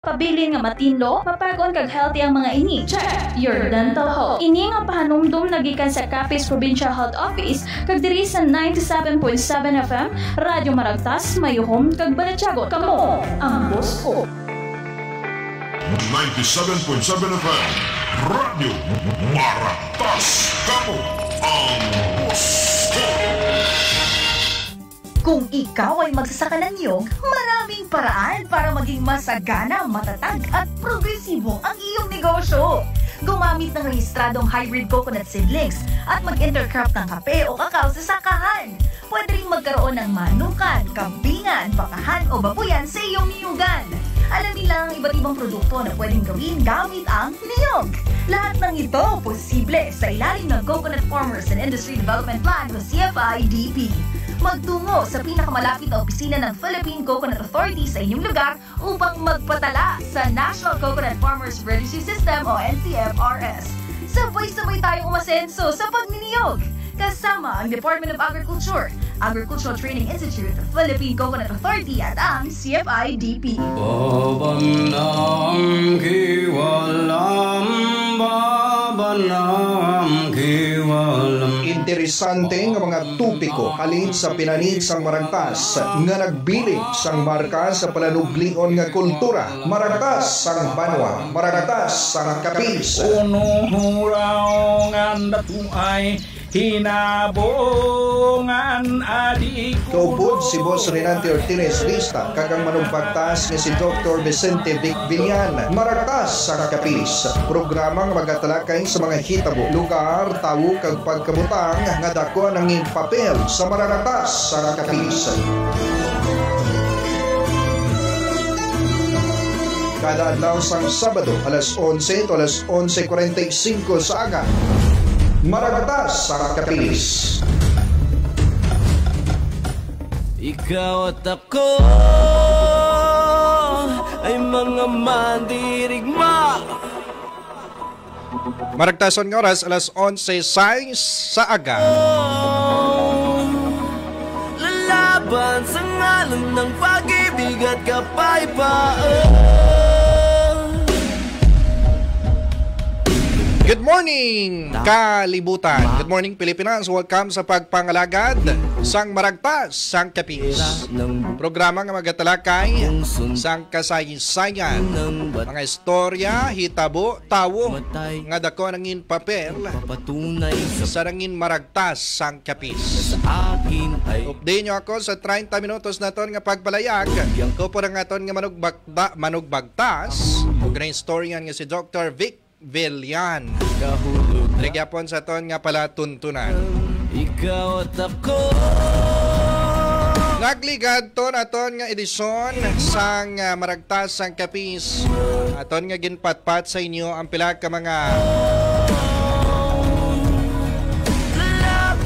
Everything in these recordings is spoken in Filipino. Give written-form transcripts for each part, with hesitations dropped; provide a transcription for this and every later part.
Pabilin nga matinlo, mapagon kag healthy ang mga ini. Check your dental health. Ini nga pahanumdum nagikan sa Capiz Provincial Health Office kag diri sa 97.7 FM Radyo Maragtas, Mayuhom kag Balatiago. Kamo ang boss ko. 97.7 FM Radyo Maragtas. Kamo ang boss ko. Kung ikaw ay magsasaka ng niyog, maraming paraan para maging masagana, matatag at progresibo ang iyong negosyo. Gumamit ng rehistradong hybrid coconut seedlings at mag-intercrop ng kape o kakao sa sakahan. Pwede rin magkaroon ng manukan, kambingan, bakahan o babuyan sa iyong niyugan. Alamin lang ang iba't ibang produkto na pwedeng gawin gamit ang niyog. Lahat ng ito posible sa ilalim ng Coconut Farmers and Industry Development Plan o CFIDP. Magtungo sa pinakamalapit na opisina ng Philippine Coconut Authority sa inyong lugar upang magpatala sa National Coconut Farmers Registry System o NCFRS. Sabay-sabay tayong umasenso sa pagniniyog. Kasama ang Department of Agriculture, Agricultural Training Institute, Philippine Coconut Authority at ang CFIDP. Babanam kiwalam, babanam kiwalam. Interesante nga mga tupiko halin sa pinanig sang Maragtas nga nagbilig sang marka sa palanuglion nga kultura. Maragtas sang Banwa, Maragtas sang Capiz. Uno huraw nga datuay hinabongan adiko. Kaupod si Boss Renante Ortiz Lista, kagang manugbagtas nga si Dr. Vicente Vic Villan. Maragtas sa Capiz. Programang magatalakay sa mga hitabo, lugar, tawo kag pagkabutang nga dako ng papel sa Maragtas sa Capiz. Kada adlaw sang Sabado, alas 11 to alas 11:45 sa aga. Maragtas sa Capiz. Ikaw at ako ay mga mandirigma. Maragtason nga oras, alas 11:06 sa aga. Lalaban sa ngalan ng pag-ibig at kapayapaan. Good morning, kalibutan. Good morning, Pilipinas. Welcome sa pagpangalagad sang Maragtas sang Capiz. Programa nga magatalakay sang kasaysayan, mga istorya, hitabo, tawo nga dako nangin papel sa nangin Maragtas sang Capiz. Update nyo ako sa 30 minutos na ton nga pagpalayag. Ko po na nga ton nga manugbagtas. Ug na istoryan nga si Dr. Vic Villan. Nagyapon sa ton nga pala tuntunan. Ikaw at ako. Nagligad ton aton nga edisyon sang Maragtas sang Capiz. Aton nga ginpatpat sa inyo ang pila ka mga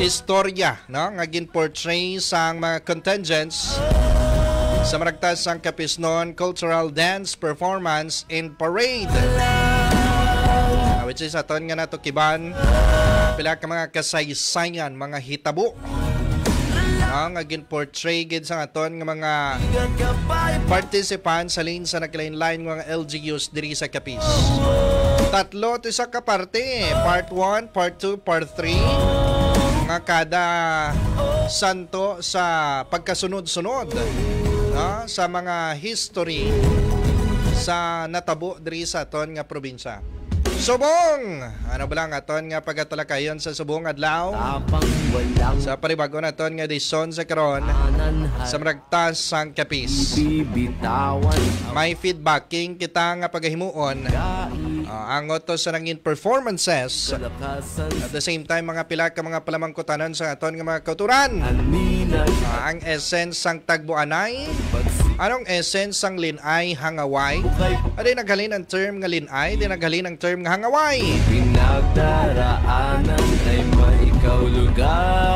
istorya, no, nga ginportray sang mga contingents sa Maragtas sang Capiz noon, cultural dance, performance, and parade. Which is aton nga nato kiban pila ka mga kasaysayan, mga hitabo nga ginportray gid sa aton nga mga participants sa lin sa naglain-lain mga LGUs diri sa Capiz. Tatlo to sa kaparte, part 1, part 2, part 3 nga kada santo sa pagkasunod-sunod sa mga history sa natabo diri sa aton nga probinsya. Subong! Ano ba lang aton nga pagatalakayon sa subong adlaw? Sa paribago naton nga edisyon sa karon sa Maragtas sang Capiz. May feedbacking kita nga pagahimuon. Ang oto sa nangin performances. At the same time mga pila ka mga palamangkutanan sa aton nga mga kauturan. Ang essence sang tagbuanay. Anong essence sang linay hangaway? Adi naghalin ang term nga linay, di naghalin ang term nga hangaway. Pinagdaraanan ay maikaw lugar.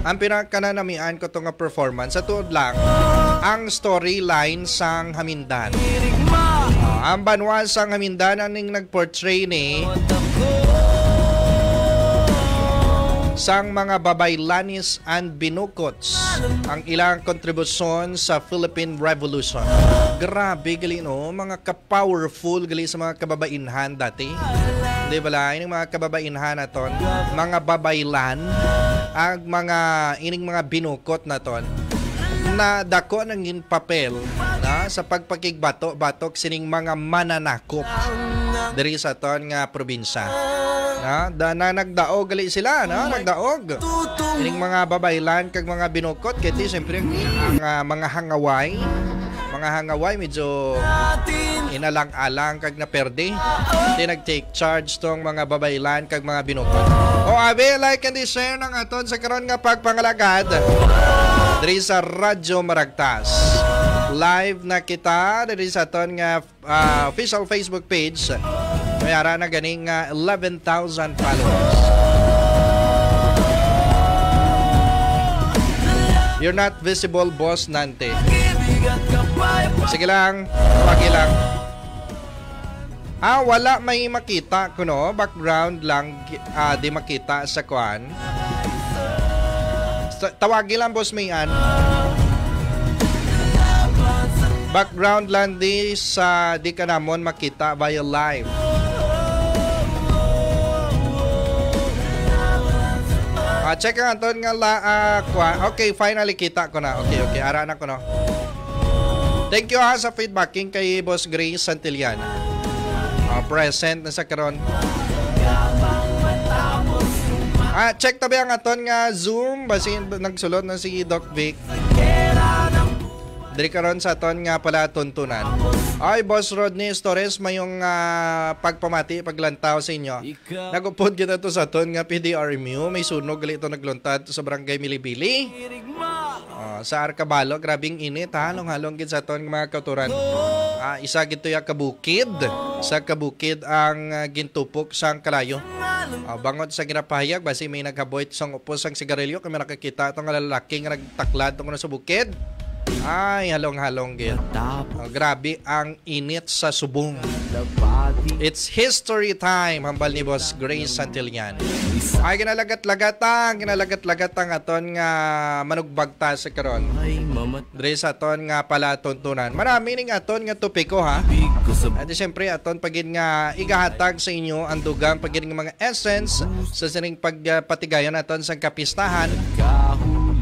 Ang pinakananamian ko to nga performance sa tuod lang ang storyline sang Hamindan. Ang banwa sang Hamindan aning nagportray ni sang mga babaylanis and binukots ang ilang kontribusyon sa Philippine Revolution. Grabe gali no, mga ka-powerful gali sa mga kababainhan dati. Di ba yung mga kababainhan naton, mga babaylan, ang mga ining mga binukot naton na dako nangin papel na sa pagpakigbato-batok sining mga mananakop diri sa ton nga probinsya. Na nagdaog gali sila, nagdaog. Ining mga babaylan kag mga binukot kiti siyempre ang mga hangaway. Mga hangaway medyo inalang-alang kag naperde. Di nag-take charge tong mga babaylan kag mga binukot. O abi, like and share nang aton sa karon nga pagpangalagad diri sa Radyo Maragtas. Live na kita diri sa aton nga official Facebook page. May ara na ganing 11,000 followers. You're not visible, boss Nante. Sige lang, pagi lang. Wala may makita ko no, background lang di makita sa kuan. Tawagi lang boss Mayan. Background lang di sa di ka namon makita via live. Check ang aton nga okay, finally kita ko na. Okay, ara na ko no. Thank you sa feedbacking kay Boss Grace Santillan. Present na sa karon. Check tabi ang aton nga Zoom basin nagsulod na si Doc Vic. Diri karon sa aton nga pala tuntunan. Ay Boss Rodney Torres mayong pagpamati paglantaw sa inyo. Nagupod kita to sa aton nga PDRMU, may sunog gali ito nagluntad to sa barangay Milibili. Sa Arcabalo, grabing init halong-halong gid sa aton mga kauturan. Isa gito ya kabukid. Sa kabukid ang gintupok sang kalayo. Bangot sa ginapahayag basi may naghaboy sang upos sang sigarilyo kami nakakita tong lalaki nga nagtaklad tong sa bukid. Ay, halong-halong gid. Grabe ang init sa subong. It's history time, hambal ni Boss Grace Santillan. Ay, ginalagat-lagatang aton nga manugbagta sa karon. Dre sa aton nga pala tuntunan. Marami ning aton nga topiko ha. At siyempre aton pagin nga igahatag sa inyo ang dugang pagin nga mga essence sa sining pagpatigayon aton sa kapistahan.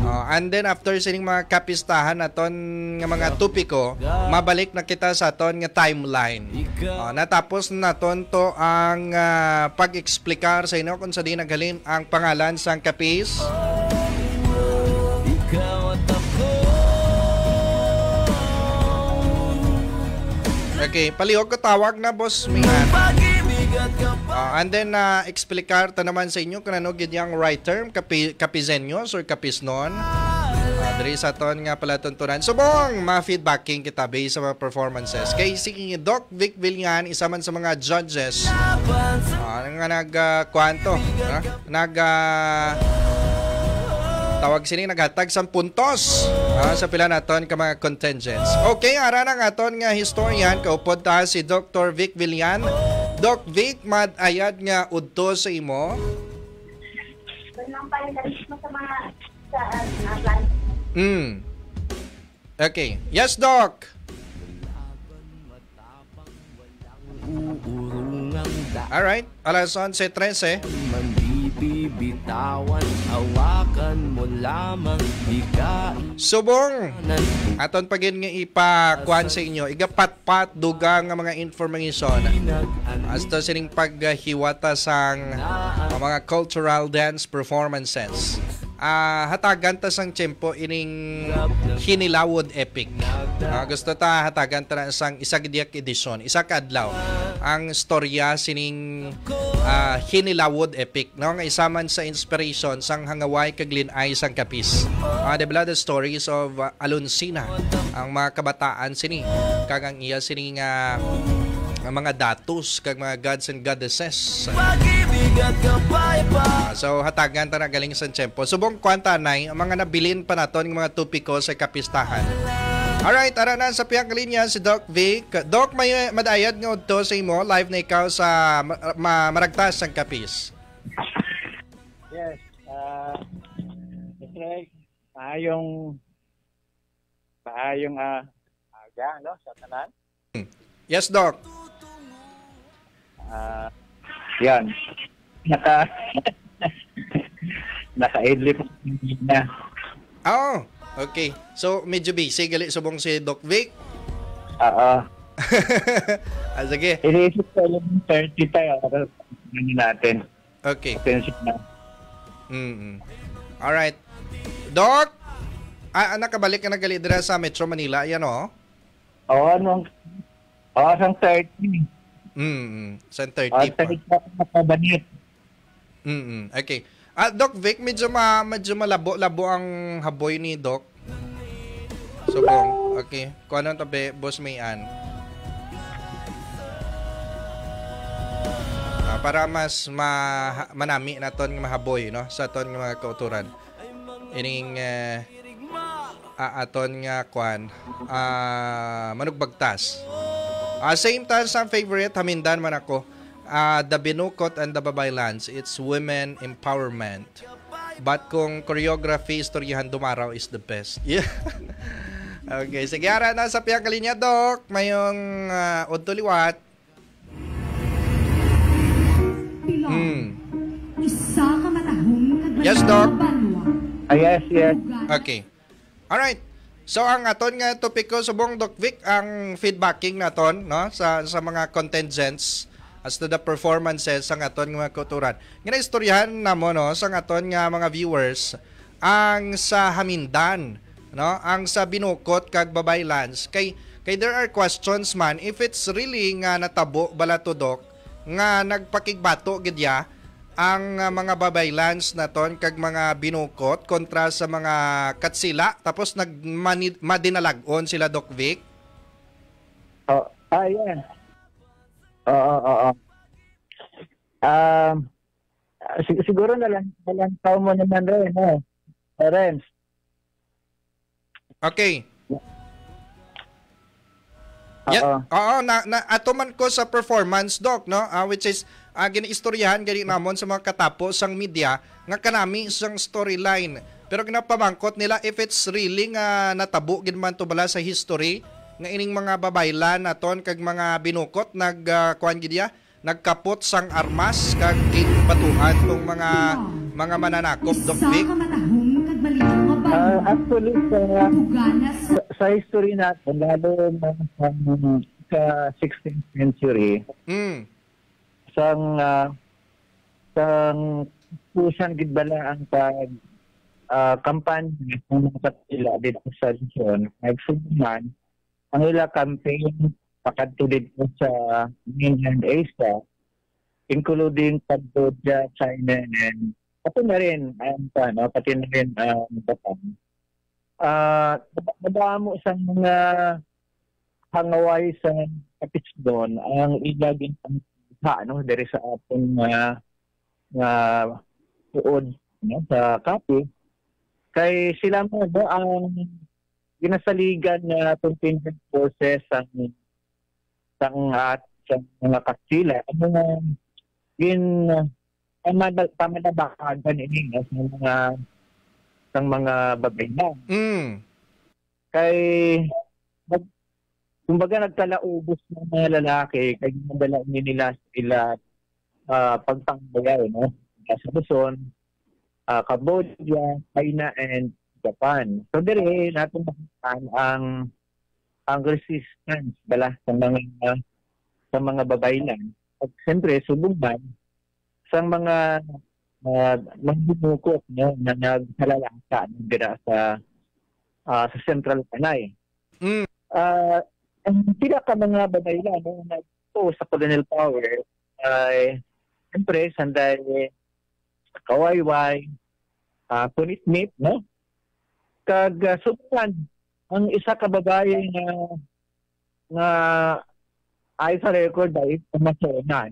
And then after sining mga kapistahan naton nga mga topiko, mabalik na kita sa aton nga timeline. Natapos naton to ang pag-eksplikar sa inyo kung sa di naghalin ang pangalan sang kapis. Okay, palihog ko tawag na boss Mihan. And then eksplikar ta naman sa inyo kung ano gid yang right term, kapizenyos or kapisnon. Diri sa aton nga pala tuntunan. Subong ma-feedbacking kita based sa mga performances. Kay si Doc Vic Villan, isa man sa mga judges. Nga nag-kwanto. Tawag sini naghatag sang puntos sa pila naton ka mga contingents. Okay, ara na nga aton nga historian kaupod ta si Dr. Vic Villan. Doc Vic, mad-ayad nga udto sa imo. Okay. Yes, Doc. Alright. Alas 11:13. Bibitawan, awakan mo lamang subong aton pagin nga ipakuan sa inyo igapatpat dugang nga mga information as to sining paghiwata sang mga cultural dance performances. Hatagan ta sang tiyempo ining Hinilawod Epic. Gusto ta hatagan ta sang isagdiak edisyon, isa ka adlaw ang storya sining Hinilawod Epic no nga isa man sa inspiration sang hangaway kag linay sang kapis. The blood stories of Alonsina ang mga kabataan sini kag ang iya sini nga mga datos kag mga gods and goddesses. So hatagan ta na galing sa tiyempo. Subong kwanta nay ang mga nabilin pa naton ng mga tupiko sa kapistahan. Alright, ara na sa piyang linya si Doc Vic. Doc, may madayad nga udto sa imo live na ikaw sa Maragtas sang kapis. Yes, maayong aga, no, sa tanan. Yes, Doc. Yan. Naka-idlip na. Oh, okay. So, medyo busy gali subong si Doc Vic. Sige. Iniisip ko yung 30 tayo. Natin. Okay. Attention na. Alright. Doc, nakabalik ka na gali dira sa Metro Manila. Yan o. Sang 30. Sa 30 pa. Nakabanit. Okay. Doc Vic, medyo malabo-labo ang haboy ni Doc. Subong. Okay. Kung anong tabi, Boss Mayan. Para mas manami na ton nga mahaboy, no, sa ton nga mga kauturan. Ining aton nga kwan manugbagtas. Same time sa favorite hamindan man ako. The Binukot and the Babaylands, it's women empowerment. But kung choreography, istoryahan dumaraw is the best. Yeah. Okay, sige ara na sa piyang kalinya, Doc. Mayong udto liwat. Yes, Doc. Yes. Okay. Alright. So ang aton nga topic ko subong Doc Vic ang feedbacking naton, no, sa mga contingents as to the performances sa aton nga kulturan. Nga istoryahan namo, no, sa aton nga mga viewers ang sa Hamindan, no, ang sa Binukot kag Babaylands kay there are questions man if it's really nga natabo bala to, Doc, nga nagpakigbato gidya ang mga Babaylands naton kag mga Binukot kontra sa mga Katsila tapos madinalagon sila, Doc Vic. Yeah. Siguro nalang tao mo naman rin, no? Renz. Okay. Yeah. Ato man ko sa performance, Doc, no? Which is ginaistoryahan gani namon sa mga katapos sang media nga kanami sang storyline. Pero ginapamangkot nila if it's really nga natabo gid man to bala sa history nga ining mga babaylan naton kag mga Binukot kuan gid ya nagkapot sang armas kag batuhan tong mga mananakop, Doc Vic. Actually sa history natin lalo sa 16th century sang pusan gid bala ang kampanya ng mga Katsila dito sa Luzon. Nagsuman ang ila campaign pakadto dito sa mainland Asia, including Cambodia, China, and pati na rin Japan. Madamo sa mga hangaway sa kapits doon ang ilaging dere sa ating tuod, no, sa kapi kay sila mo ang ginasaligan na contingent forces sa mga Katsila pamanabakan ini sa mga Babaylan. Kay kumbaga nagkalaubos ng mga lalaki kay ginadala nila sila pagtangbayay, no, sa Luzon, Cambodia, China, and Japan. So dire natin makita ang resistance bala sa mga Babaylan. At siyempre subukan sa mga Binukot, no, na naghalalaka dira sa Central Panay. Ang pinaka mga Babaylan no, nagpo sa colonial power ay siyempre sanday kawayway, punitnit, no, kag subukan ang isa ka babae nga ay sa record ay pumasona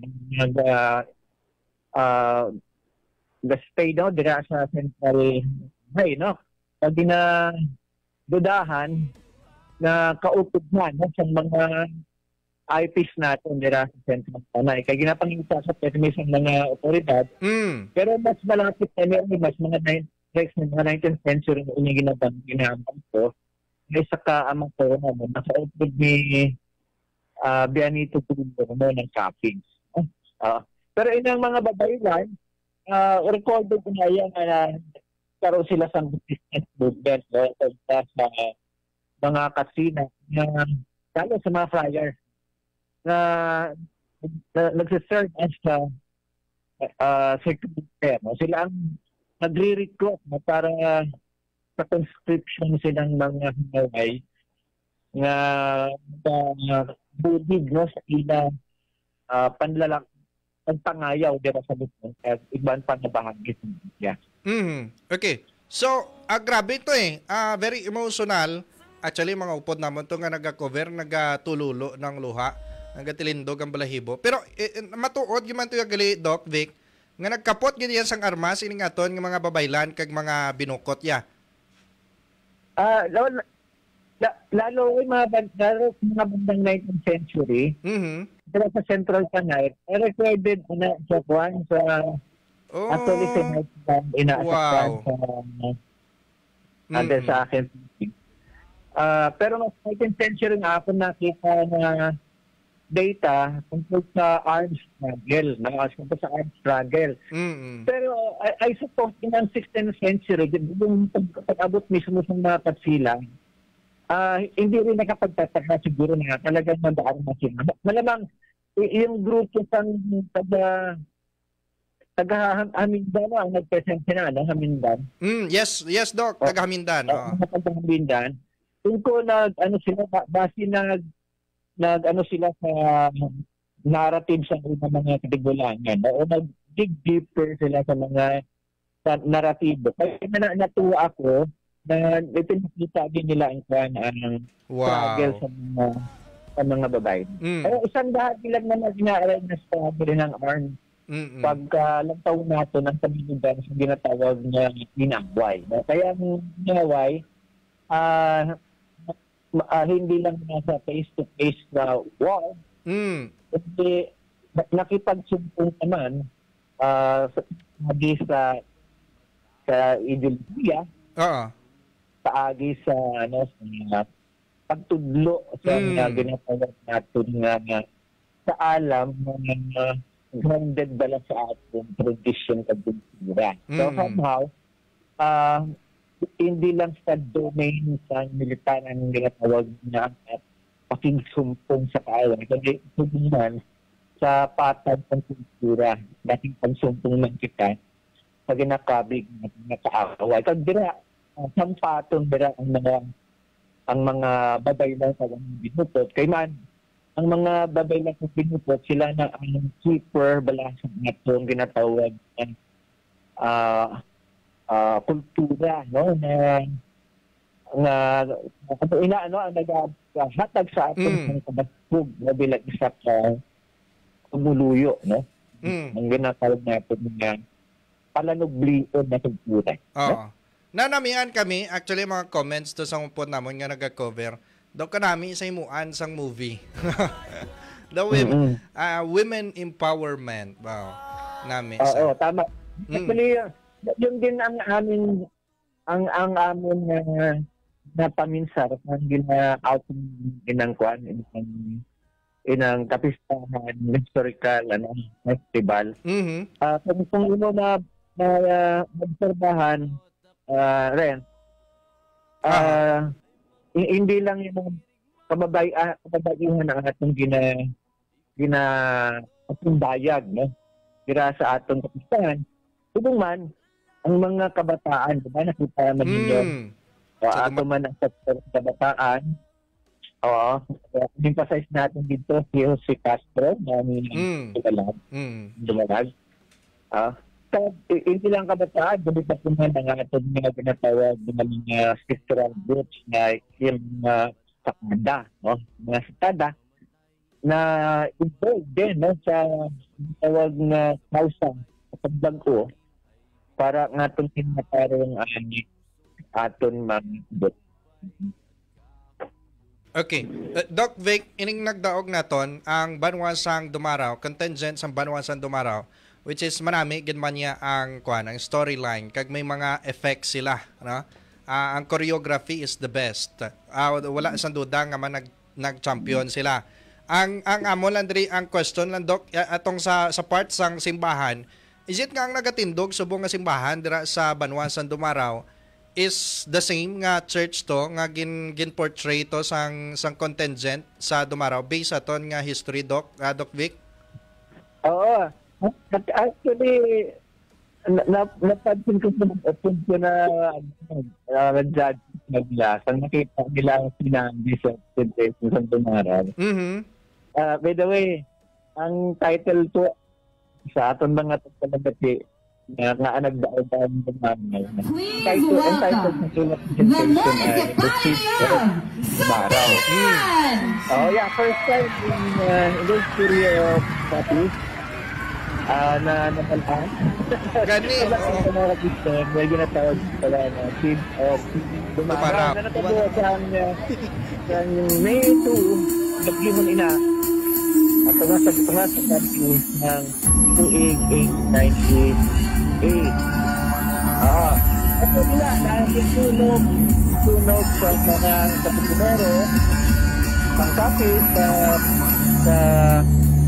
stay no dira sa Central Panay, no, pag dudahan na kaupod na no, sa mga IPs natin dira sa Central Panay kay ginapangita sa permission ng mga otoridad. Pero mas malapit na mas mga like sa mga 19th century na yung ginabang ko, may saka amang ko naman, nasa-output ni Bianito Tulo ng cappings. Pero inang mga babaylan, recorded ko na yan na karoon sila sa resistance movement sa mga kasina na lalo sa mga friars na nagsiserve as security. Sila ang nagre-recruit para sa conscription silang mga hinaway na budig sa ila pagpangayaw dito sa lupon at ibang panabahagi sa media. Okay. So, grabe ito very emotional. Actually, mga upod naman ito nga nag-cover, nag-tululo ng luha, nag-tilindog ang balahibo. Pero, matuod giman ito yung gali, Doc Vic, nga nagkapot ganyan sang armas, ining aton ng mga babaylan kag mga binukot ya. Lalo yung mga bandang 19th century, pero sa Central Canay, recorded na sa Juan sa actually sa inaasaktan sa akin. Pero mas 19th century nga ako nakita na data tungkol sa armed struggle, sa armed struggle. Pero I suppose in the 16th century, yung pag-abot mismo sa mga katsilang, hindi rin nakapagtataka siguro na talagang mandaan na sila. Malamang yung grupo sa taga-Hamindan ang nag-present sila, Hamindan. Yes, Doc, taga-Hamindan. Taga-Hamindan. Kung ko base sila sa narrative sa mga katigulangan, o nag-dig deeper sila sa mga narratibo. Kaya natuwa ako na ipinakita din nila ang struggle sa mga babae. Pero isang bahagi lang naman ginaaral na struggle ng arm pagkalantaw nato ng Hamindan sa ginatawag na Inaway. Kaya ang Inaway, hindi lang nasa face-to-face na war. Kasi nakipagsumpong naman sa ideologiya, sa agi sa pagtudlo sa ginatawag natin nga sa alam na grounded bala sa ating tradition at kultura. So somehow, hindi lang sa domain sa militar ang ginatawag na at pakingsumpong sa kaaway. Kasi ito naman sa patag ng kultura, dating pagsumpong ng kita sa ginakabig na kaaway. Kag dira, sampatong dira ang mga babaylan sa binupot. Kay man, ang mga babaylan sa binupot, sila na ang keeper balasang na itong ginatawag ng kultura, ang naghatag sa atin ng kabasbog na bilang isa ka kumuluyo, ang ginatawag natin ng palanublion na kultura. Nanamihan kami, actually mga comments to sa umpon namon nga nag-cover, daw ka namin sa imuan sang movie. The women empowerment. Wow. Oo, tama. Actually, yun din ang amin na paminsar ang gina-out inang inang kapistahan historical festival. Kung ino na obserbahan ren hindi lang yung kababaihan ang atong bayag dira sa atong kapistahan. Kung man ang mga kabataan, diba, nakita naman ninyo. Ato man ang kabataan. Emphasize natin dito si Castro na dumalag. Hindi lang kabataan, dito pa po man ang atong mga pinatawag ng mga scriptural groups na yung sakada, mga sakada na involved din sa tawag na kausa sa pagbangko para ng atong tinatarong aton mag-bot. Okay. Doc Vic, ining nagdaog naton ang Banwasang Dumaraw, contingent sa Banwasang Dumaraw, which is manami ginman niya ang ang storyline kag may mga effects sila, no? Ang choreography is the best. Wala sang duda nga man nag-champion sila. Ang amo lang diri ang question lang Doc atong sa part sang simbahan, is it nga ang nagatindog subong nga simbahan dira sa Banwa San Dumaraw is the same nga church to nga gin-portray to sang contingent sa Dumaraw based aton nga history Doc Vic? Oo. Actually, napansin ko na judge nagla sa nakita nila sinabi sa San Dumaraw. By the way, ang title to sa aton mga tagapagati nga nagdaon ng title and title ng presentation ay The Chief of Dumaraw. Oh yeah, first time in the history of Capiz na napalaan. Gani. May ginatawag pala na Chief of Dumaraw. Na natagawa sa May 2, naglimon ina. At nga sa Capiz ng 28898. Ito nila, dahil sunog sa mga kapitulero, ang Capiz sa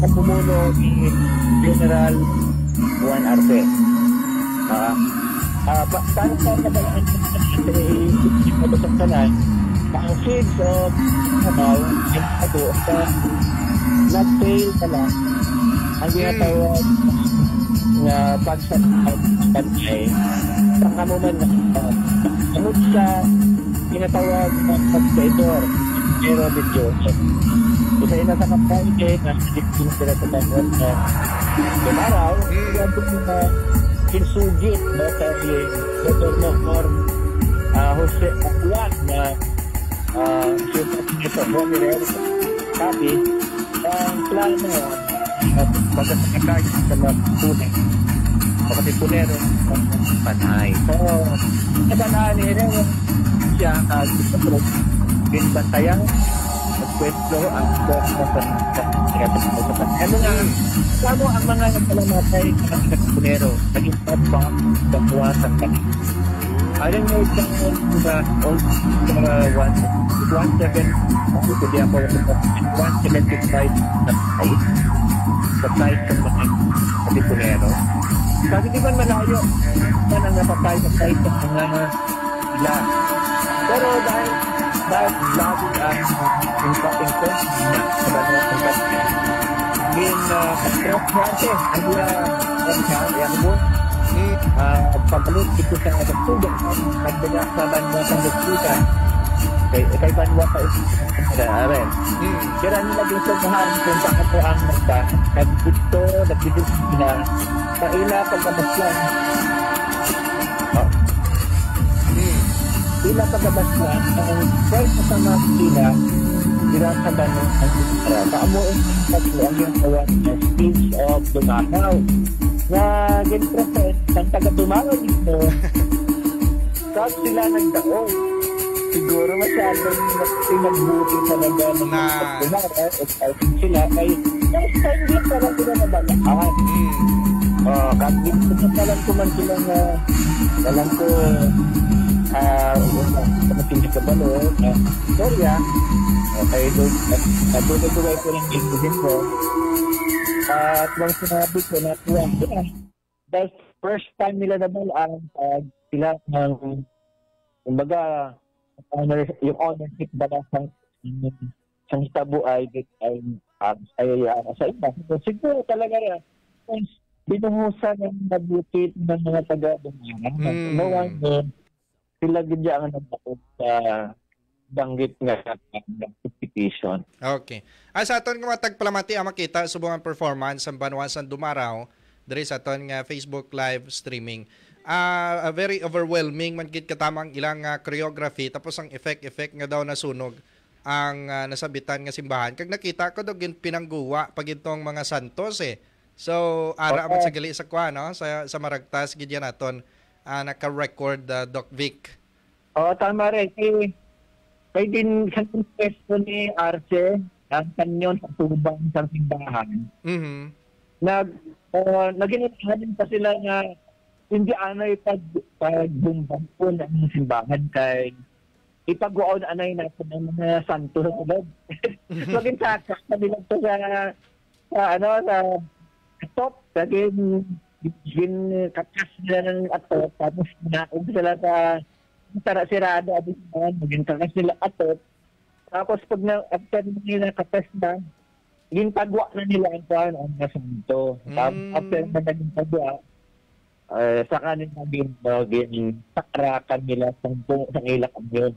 pamumuno ni General Juan Arce. Paano sa kabalaan ang seeds of Nabaw ay ito sa nag-fail pala ang ginatawag na pagsapagpantay sa kamuman na amot sa ginatawag na pagkaidor pero de Joseph. Isa ina sa kapatid na diktin sila sa tanong na Dumaraw, yung na kinsugit na sa Gobernador Jose Acuan na siya po nito, tapi ang plano pagkakakay sa mga tunay kapatid punero panay. So, nabanaan niya siya nag-approach din bantayang nagkwento ang ano nga, kamo ang mga nagpalamatay ng kapatid punero naging pabang kapuwasan ka. I don't know if that old 117 to the upper 175 sa price ng mga katipunero. Kasi di ba malayo yan ang napatay sa price ng mga ilan. Pero dahil lagi ang impact na sa banwa ng kapatid, din katrap natin ang yan mo pagpalit ito sa nagtugan nagdaga sa banwa ng nagtugan kay banwa pa ito sa arin. Kaya nila din sa maharan kung bakit po ang nagdito na sa ila pagkabaslan ila pagkabaslan ang first sa mga sila sila sa banwa ng nagtugan kaamuin ang yung tawag na Speech of Dumaraw na gin-present ng taga-Dumaraw dito kahit sila nagdaong siguro masyadong pinagbuti talaga ng Dumaraw at starting sila ay hindi parang sila nabalaan kahit dito talang ko man silang talang ko matingin ka balo storya kaya doon natulog-tuloy ko ng gin ko at nang sinabi ko na tuwang sila dahil first time nila nabalaan sila ng kumbaga yung ownership ba ng tabo ay sa iba. So, siguro talaga kung binuhusan ng nabutit ng mga taga-Dumaraw no one sila gudya ang nagbaot sa banggit nga petition. Okay. Sa aton nga tagpalamati ang makita subong ang performance sa Banwa San Dumaraw diri sa aton nga Facebook live streaming. A very overwhelming man gid katamang ilang choreography tapos ang effect nga daw nasunog ang nasabitan nga simbahan. Kag nakita ko daw gin pinangguwa pag itong mga santos So ara man sa gali sa kwa no sa Maragtas gid yan aton naka-record Doc Vic. Tama rin. Kaya din sa pwesto ni Arce, ang kanyon sa tubang sa simbahan, naging pa sila nga hindi anay pagbumbang po ng simbahan kay ipag-uon anay natin ng mga santo sa sulod. Maging saksak na nila ito sa top. Laging kakas nila ng atop. Tapos naog sila sa sirada. Maging kakas nila atop. Tapos pag after nila kakas na, ginpagwa na nila ang mga santo. After na naging pagwa, sa kanila gintakrakan nila sa ilak yun.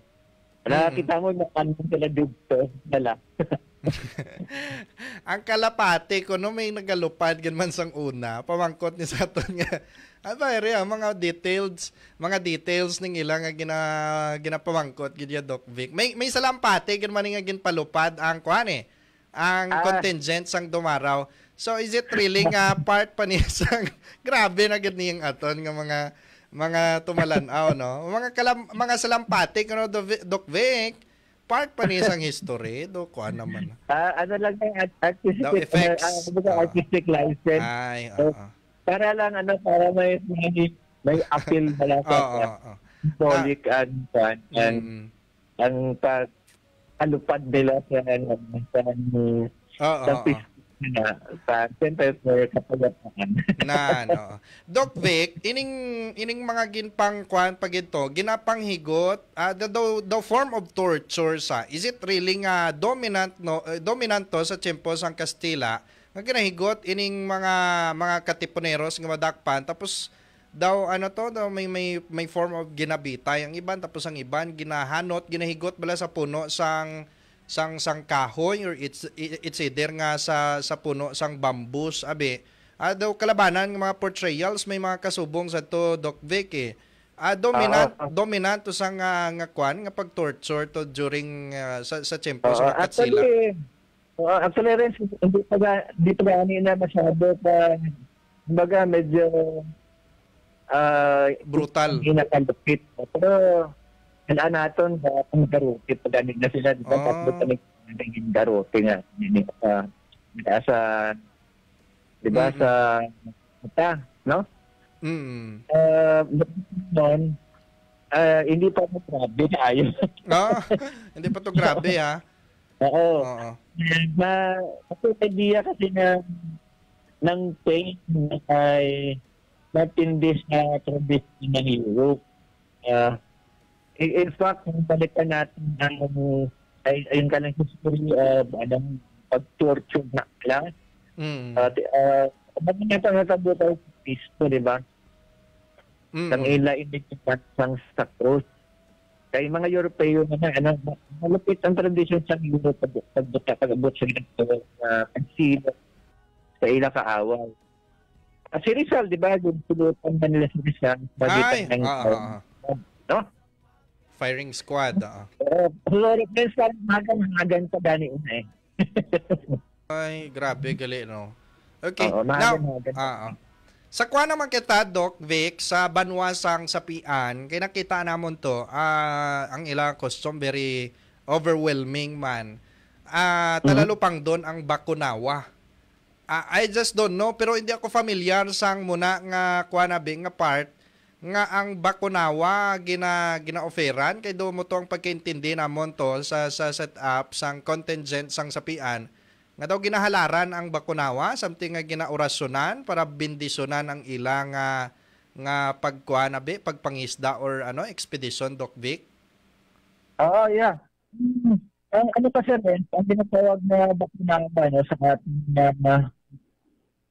Nakakita mo na kanong sila dugto nila. Ang kalapati ko no may nagalupad ganman sang una pamangkot ni sa aton nga mga details ning ilang nga ginapamangkot gid ya Doc Vic. May salampati ganman nga ginpalupad ang kuan ang contingent sang dumaraw. So is it really nga part pa niya sang grabe na gid niyang aton nga mga tumalanaw no. Mga salampati kuno Doc Vic. Part pa niya sang history do kuan naman. Ano lang yung artistic license. Ay, para lang para may appeal pala sa symbolic and alupad nila sa sa center for kapagatan. Doc Vic, ining mga ginpang kuan pag ito, ginapanghigot the form of torture is it really nga dominant to sa tiempo sang Kastila nga ginahigot ining mga katipuneros nga madakpan tapos daw may form of ginabitay ang iban tapos ang iban ginahanot ginahigot bala sa puno sang kahoy or it's either nga sa puno sang bambus daw kalabanan ng mga portrayals may mga kasubong sa to Doc Vic dominant to sang nga kwan nga pag-torture to during sa tiempo sa Katsila. Actually rin hindi pa na masyado kumbaga medyo brutal inakalupit pero naton sa garote paganig na sila dito tatlo naging garote nga sa di ba sa mata no noon hindi pa mo grabe ayon hindi pa to grabe ha. Oo kasi idea kasi ng pain ay matindi sa tradition ng Europe. In fact, kung balikan natin ayun ka lang history anong pag-torture na lang. Bakit nga pangatabo tayo sa Cristo, di ba? Ang ila indicate sang sa cross. Kaya mga Europeo na malupit ang tradisyon sa Europe pag-abot sa ginagawa pagsilo sa ila kaawal. Si Rizal, di ba? Yung tulutan na nila si Rizal. No? Firing squad. Friends pa magan pa gani una Ay, grabe gali no. Okay. Now, sa kuha naman kita Doc Vic sa banwasang sapian, kay nakita namon to ang ilang custom very overwhelming man. Talalupang doon ang Bakunawa. I just don't know pero hindi ako familiar sang muna nga kuha na nga part nga ang Bakunawa gina-offeran kay do mo to ang pagkaintindi namon to sa setup sang contingent sang sapian nga daw ginahalaran ang Bakunawa something nga ginaorasyonan para bendisonan ang ilang nga pagkuan pagpangisda or expedition Doc Vic. Yeah. Ano pa sir ang tinatawag na Bakunawa sa ating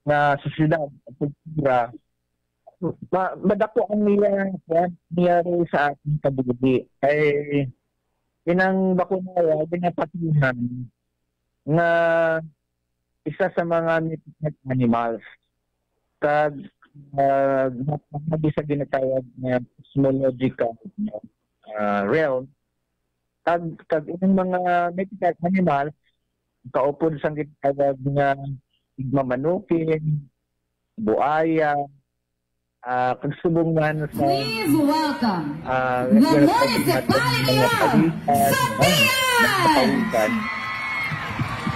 na sosyedad at kultura madako ang niyari sa ating kabili ay inang Bakunawa ginapatihan na isa sa mga mythic animals kag sa ginatawag na cosmological realm kag inang mga mythic animals kaupod sa ginatawag nga igmamanukin buaya pagsubungan sa please welcome the municipality of Sapian!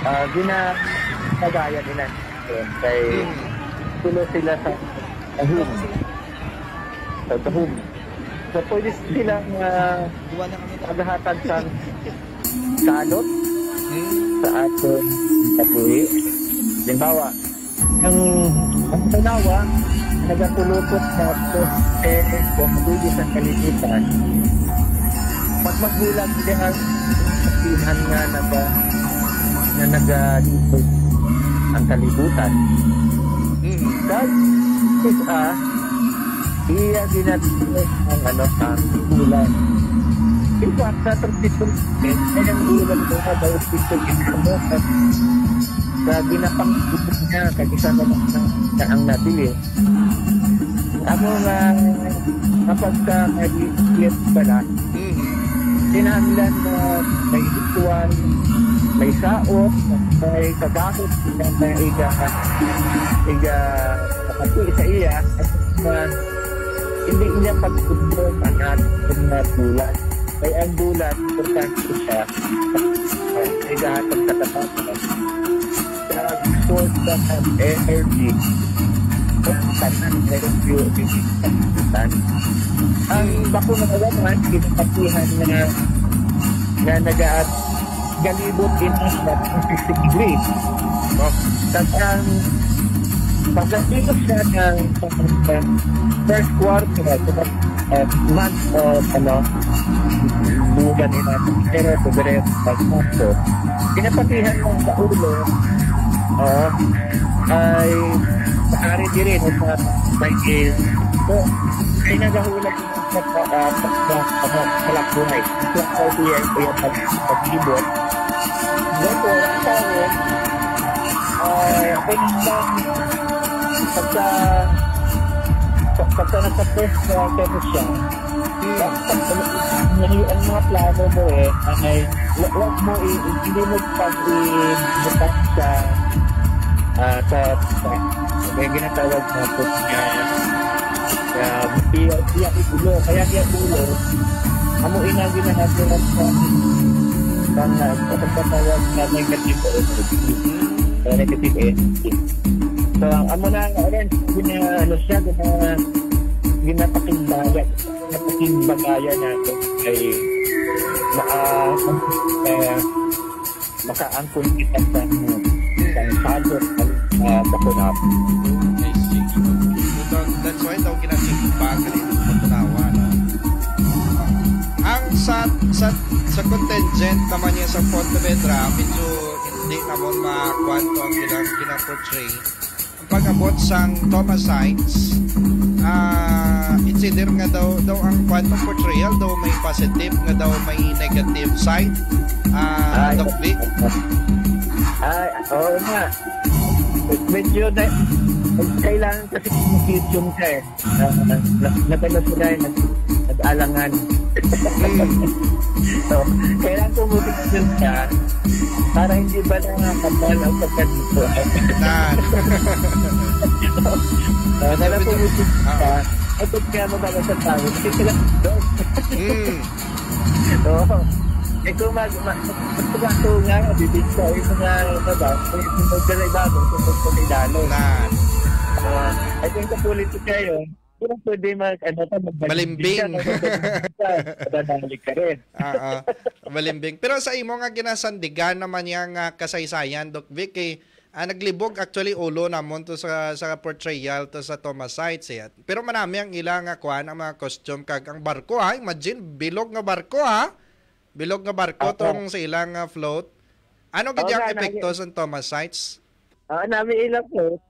Ginagaya nila kay nagtulo sila sa tahum. Sa tahum. So, pwede silang maghahatag sa salot sa ating kapuhi. Limbawa, ang tanawa, nagapulupot na ito kung mabuti sa kalimutan. Pag magbulag siya, sabihan nga na ba na nagalipot ang kalibutan. Kahit isa, iya ginatilis ang ang bulan. In fact, sa tradisyon, ay ang bulan mo na daw ito ginamot sa ginapang-ibig niya kagisa naman na ang nabili. Ako nga, kapag ka nag-iit pala, sinamilan na may ritual, may saot, may kagakot na kapati sa iya at hindi niya pagtutulog ang ating na bulan. Kaya ang bulan, importante siya igahatag katapatan sa source of energy tanan review ang bako na naman kinapatihan na nagaat galibot in na 50 degrees. At ang pagdating siya ng first quarter month of buwan natin pero February pagpasok pinapatihan ng sa ulo ay maaari din rin sa cycle. So ay nagahulat sa palakbuhay sa siya yung paglibot dito ang tawag pagka nagtapos na kaya siya ang mga plano mo ay wag mo hindi mo pag-ibutas sa may ginatawag na po niya igulo kaya niya igulo amo inagi na natin sa pagkatawag na negative energy. So, amo na rin, ginapakingbayan natin ay makaangkol kita sa salot sa kunap. That's why daw ginapakingbagan ito matunawa. Ang sa contingent naman niya sa Pontevedra, medyo hindi naman makakwanto ang ginaportray. Ang pag-abot sang Thomasites, it's either nga daw ang quantum portrayal daw may positive nga daw may negative side. Doc Vic? Oo nga. Medyo kailangan kasi communication ka Nagala sila nag-alangan. So, kailangan communication ka para hindi ba na kapal ang pagkadito. Kailangan communication ka at kung kaya mabala sa tao, kasi sila doon. Oo. Kung magpagato nga, bibig ka, yung mga yung magdalay-bago, kung magdalay-dalo. At yung kapolitika yun, kung pwede malimbing. Dadalik ka rin. Malimbing. Pero sa imo nga ginasandigan naman yung kasaysayan, Doc Vic, naglibog actually ulo namon to sa portrayal to sa Thomasites. Pero marami ang ilang kuan ang mga costume kag ang barko imagine bilog nga barko bilog nga barko tong sa ilang float. Ano gid ang epekto sa Thomasites? Nami ilang float.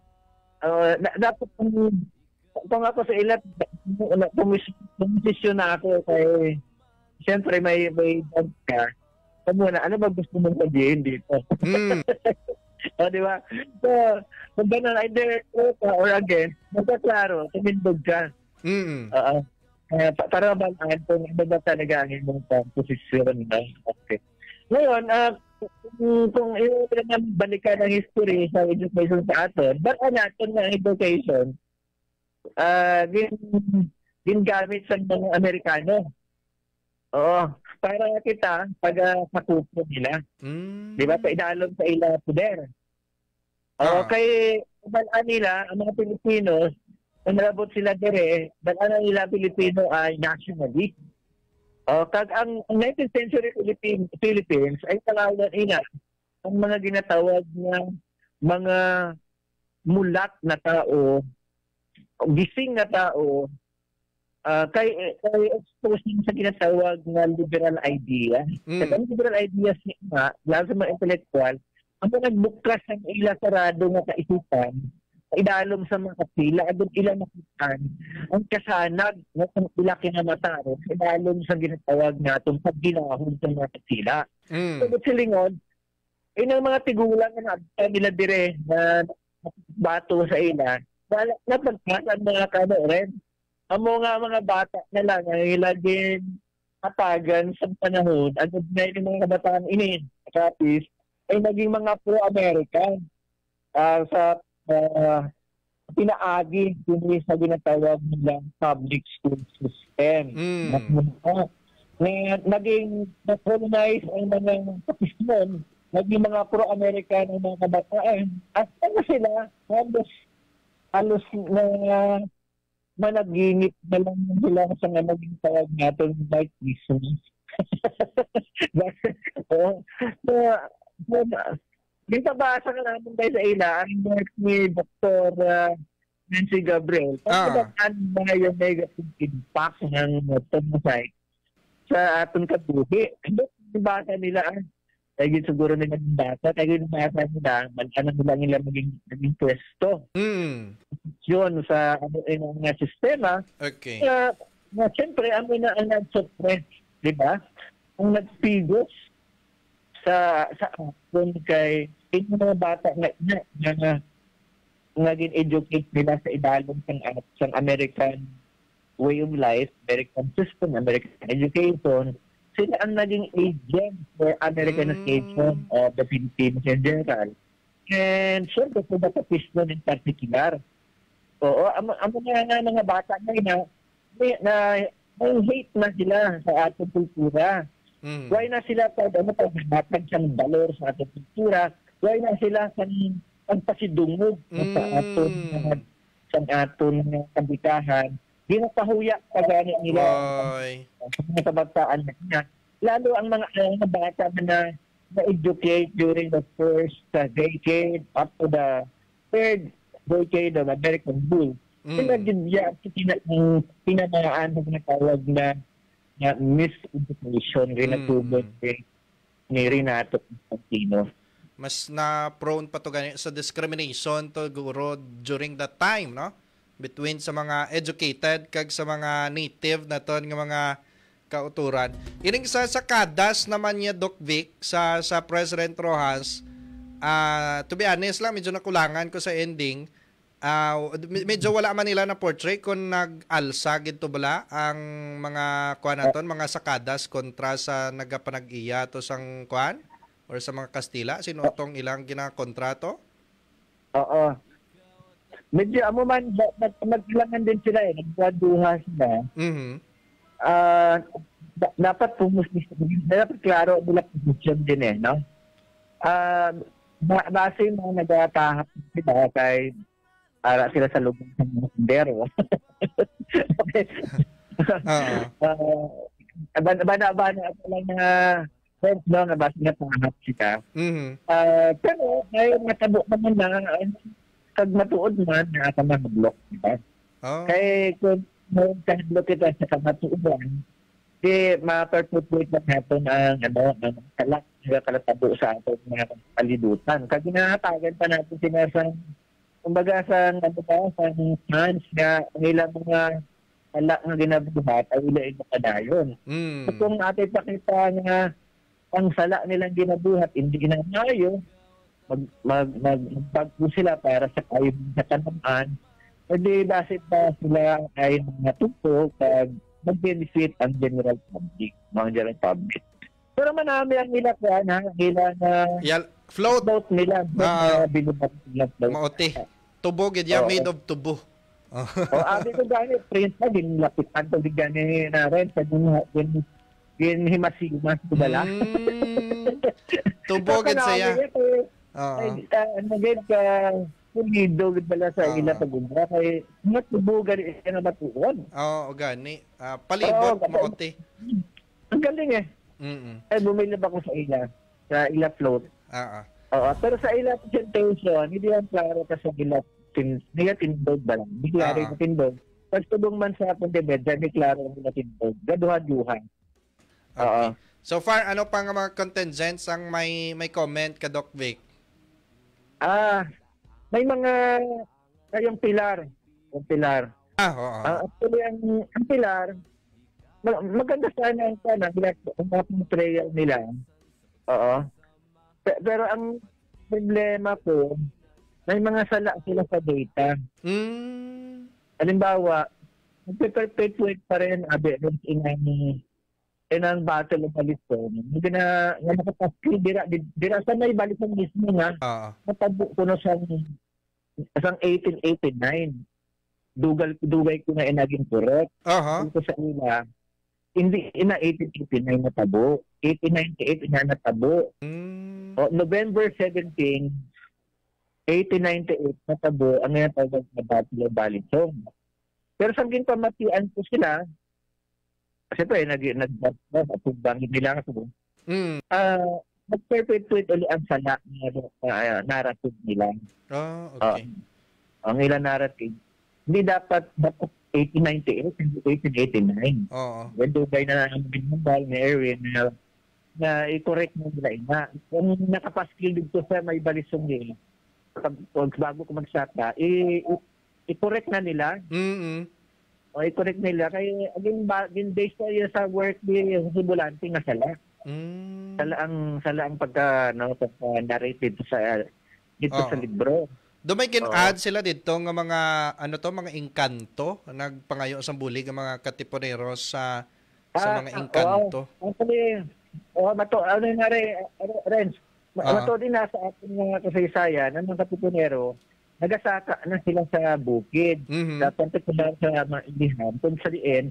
Dapat kung ako sa ilat pumisyon na ako kay siyempre may dog ka. Muna, ano ba gusto mong sabihin dito? Di ba? So, kung gano'n ay direct or again, magkaklaro, tumindog ka. Para mabalaan kung ano ba talaga ang imong posisyon. Okay. Ngayon, kung balikan ng history sa education sa aton, baka natin na education, gingamit sa mga Amerikano. Oo. Para kita, pag makupo nila. Di ba? Paidalon sa ila poder. Okay, balaan nila, ang mga Pilipino, kung nalabot sila dire, balaan nila Pilipino ay nationalist. Kag ang 19th century Philippines ay talaga ina ang mga ginatawag na mga mulat na tao, gising na tao, kay exposing sa ginatawag na liberal idea. Kasi ang liberal ideas niya, lalo sa mga intellectual, ang mga nagbuklas ng ila sarado nga kaisipan, idalom sa mga kapila, adun ilang nakitaan, ang kasanag ng ila kinamataron, idalom sa ginatawag na itong pagginahon sa mga kapila. So, silingon, ang mga tigulang na nila dire na bato sa ila, napagkasan mga kanoren. Amo nga mga bata na lang, ay laging atagan sa panahon, at na yung mga kabataan ini, kapis, ay naging mga pro-American sa pinaagi din sa ginatawag nilang public school system. Naging na-colonize ang mga kapismon, naging mga pro-American ang mga kabataan. At ano sila, halos na managinip na lang nila sa nga naging tawag natin by Christmas. Dito basa ka namin tayo sa ila, ang work ni Dr. Nancy Gabriel. Ano ba yung negative impact ng thermocyte sa atong kabuhi? Ano basa nila? Kaya siguro nila ng data, kaya yung basa nila, ano nila maging pwesto. Yun sa mga sistema. Okay. Siyempre, ang nag-suppress, di ba? Ang nagpigos sa atin kay yung mga bata na naging educate nila sa idalong ng American way of life, American system, American education, sila ang naging agent for Americanization of the Philippines in general. And siyempre, sa Batapismo in particular. Oo, ang mga bata na hate na sila sa ating kultura. Why na sila pagbatag siyang valor sa ating kultura? Why na sila pagpasidungog sa ating kabitahan? Ginapahuya pagani nila sa mga kabataan na. Lalo ang mga bata na na-educate during the first decade up to the third decade of American rule. Sila din yan pinamayaan na tawag na miseducation rin natubod ni Renato Constantino. Mas na prone pa to sa discrimination to guro during that time, no? Between sa mga educated kag sa mga native na ton nga mga kauturan. Ining sa kadas naman niya Doc Vic sa President Rojas, to be honest lang, medyo nakulangan ko sa ending. Medyo wala man nila na portray kung nag-alsa gito bala ang mga kuan naton, mga sakadas kontra sa nagapanag-iya to sang kuan or sa mga Kastila, sino tong ilang ginakontrato? Oo. Medyo amo man naglangan din sila nagwaduha sila. Dapat pumuslis, dapat klaro nila position din no? Base mo nagatahap sila kay para sila sa lubong ng mga sundero. Okay. Bana-bana ako lang na friends no, na base nga panghap sila. Pero ngayon natabo naman na kag matuod man na ata mag-block, diba? Kaya kung mag-block kita sa kamatuodan, di ma-perpetuate na natin ang kalatabo sa ating mga palidutan. Kag ginahatagan pa natin sinasang kumbaga sa fans nga ilang mga alak nga ginabuhat ay ilain na kadayon. So kung ating pakita nga ang sala nilang ginabuhat, hindi ginanayo, magbago sila para sa kayo sa kanamaan, hindi basit ba sila ay mga tupo kag mag-benefit ang general public, mga general public. Pero manami ang nila ka na float nila binubat nila maote tubo gid ya made of tubo. Abi ko gani print na din lapitan to gani na red sa din himasimas dala. Tubo gid saya. Naged ka pulido bala sa ila pagunda kay matubugan na matuon. Oo, gani. Palibot mo ote. Ang galing eh. Ay bumili ba ko sa ila float. Oo, pero sa ila presentation, hindi yan klaro kasi nila tindog ba lang. Hindi klaro yung tindog. Pag tubong man sa Pontevedra, hindi klaro yung tindog. Gaduhan-duhan. Okay. So far, ano pa nga mga contingents ang may comment ka, Doc Vic? May mga yung pilar. Yung pilar. Actually, ang pilar, maganda sana ang portrayal nila. Oo. Pero ang problema ko, may mga sala sila sa data. Halimbawa, nagpe-perpetuate pa rin in ang battle of Balisong. Hindi na nakataskil, dira sa may Balisong mismo nga, natabo ko na siyang 1889. Dugay ko na naging correct. Ito sa ila, hindi ina 1889 natabo. 1898 na natabo. November 17, 1898 natabo ang natawag na Battle of Balisong. Pero sa ginpamatian ko sila, kasi pa nag-bangin nila ako. Nag-perpetuate ulit ang sala na narrative nila. Okay. Ang ilang narrative. Hindi dapat 1898, hindi 1889. When Dugay na ang binumbal ni Erwin na i-correct mo nila ina. Kung nakapaskil dito sa may Balisong nila, bago ko magsaka, i-correct na nila. O i-correct nila. Kaya aging based na yun sa work yung simulante nga sala. Sala ang pagka-narrated dito sa libro. Do may kin-add sila dito ng mga mga engkanto, nagpangayo sa bulig ang mga katipuneros sa mga engkanto. Renz, mato din na sa ating mga kasaysayan ng mga katipunero, nagasaka na sila sa bukid. Dapat particular sa mga indihan. Kung saliin,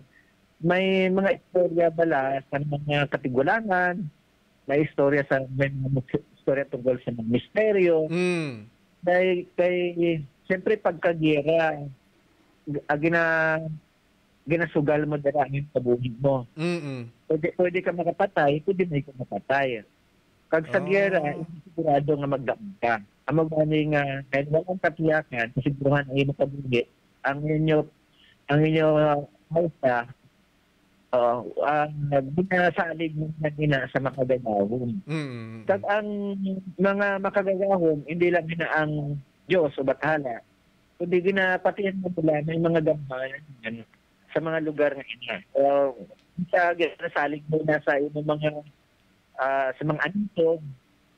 may mga istorya bala sa mga katigulangan, may istorya tungkol sa mga misteryo. Siyempre pagkagira, ginasugal mo dala ang pabuhig mo. Pwede ka makapatay, pwede mo ka mapatay. Kag sa gera, sigurado nga magdaan ka. Ang magani nga, kahit walang katiyakan, kasiguruhan ang iyong pabuhig, ang inyo hausa, binasalig mo na sa makagagahon. Kag ang mga makagagahon, hindi lang na ang Diyos o Bathala, kundi ginapatiyan mo nila may mga gamay sa mga lugar na ina. Salig mo na sa sa mga anito,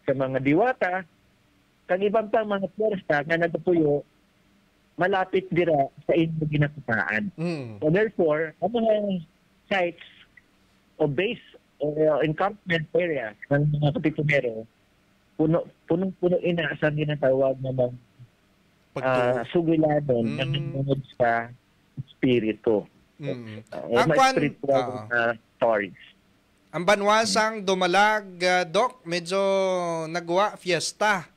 sa mga diwata, kag ibang pang mga pwersa na nagpuyo, malapit dira sa inyong ginakataan. So therefore, ang mga sites o base o encampment area ng mga katipunero, punong-puno ina sa ginatawag na sugiladon na nunod sa spirito. Spiritual stories. Ang banwasang dumalag, Doc, medyo nagwa fiesta.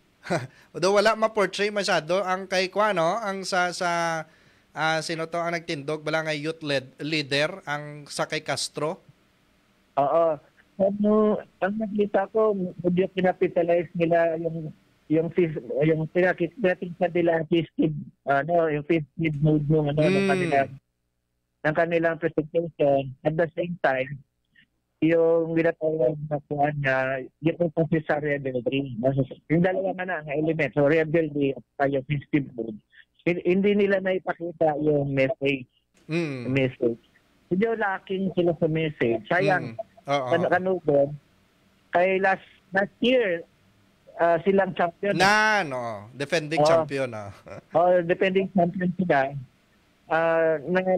Although wala ma-portray masyado ang kay Kwano, ang sa sino to ang nagtindog bala nga youth leader ang sa kay Castro. Ang nakita ko, medyo pinapitalize nila yung pinakita nila yung festive mood ng kanilang presentation. At the same time, yung ginatawag na kuhan niya, yung kasi sa revelry. Yung dalawa na ang element. So, revelry at yung festive mood. Hindi nila na ipakita yung message. Hindi lacking sila sa message. Sayang, kanugon. Kay last year, silang champion. Defending champion. Defending champion sila.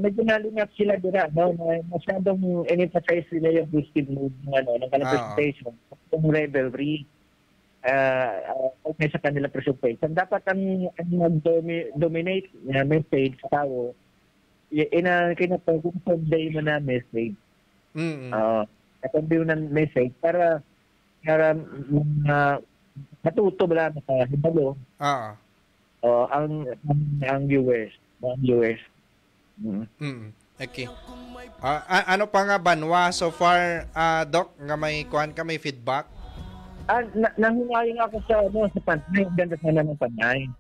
Medyo nalingap sila dira, no? Masyadong in-emphasize sila yung festive mood ng kanilang presentation. Yung revelry. Sa kanilang presentation. Dapat ang mag-dominate na message sa tao, kinapag-convey mo na message. Convey mo na message para matuto ba lang sa hibalo. ang viewers. Okay. Ano pa nga banwa so far, Doc, nga may feedback? Nanghinayin ako sa Panay. Ang ganda sana ng Panay.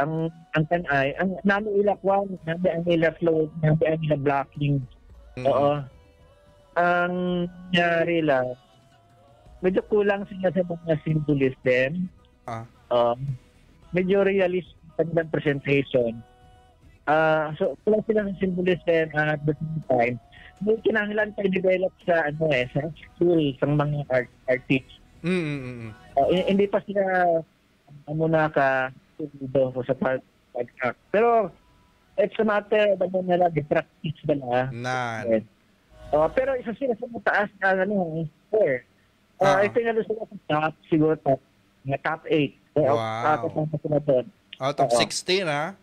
Ang Panay, ang nami ilakwan, nami ang ila flow, nami ang ila blocking. Ang nangyari lang, medyo kulang sila sa mga symbolism. Medyo realistic ang presentation. So, kulang sila ng symbolism at the same time, may kinahanglan tayo develop sa sa school, sa mga artists. Hindi pa sila sa pag-act. Pero, it's a matter of practice ba na? Pero isa sila sa mataas na score. Ito nga sila sa top, siguro top 8. Out of 16, ha?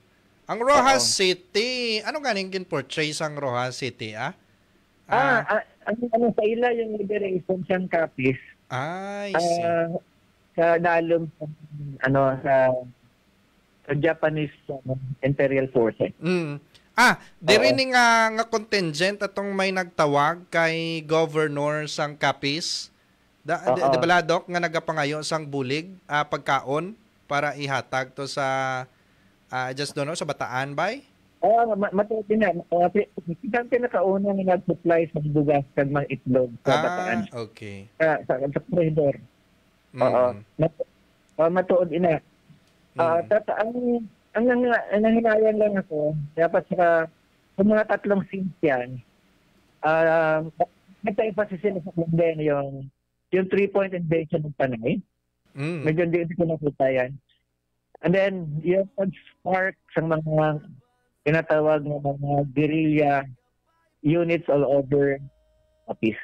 Ang Rojas City, ano ganing kin-portray sang Rojas City, ang sa ila yung liberation siyang Capiz. I see. Sa dalom sa Japanese Imperial Forces. Diri ni nga contingent atong may nagtawag kay Governor sang Capiz. Di bala, Doc, nga nagapangayo sang bulig pagkaon para ihatag to sa just don't know, sa Bataan bay? Matuti na. Ang pinakauna nga nag-supply sa bugas kag mga itlog sa Bataan. Okay. Sa corridor. Matuod ina. Ang nanghinayan lang ako, dapat sa mga tatlong scenes yan, nagta-emphasis sila sa London yung 3-point invasion ng Panay. Medyo hindi ko nakita yan. And then, yung pag-spark sa mga tinatawag ng mga guerrilla units all over Capiz.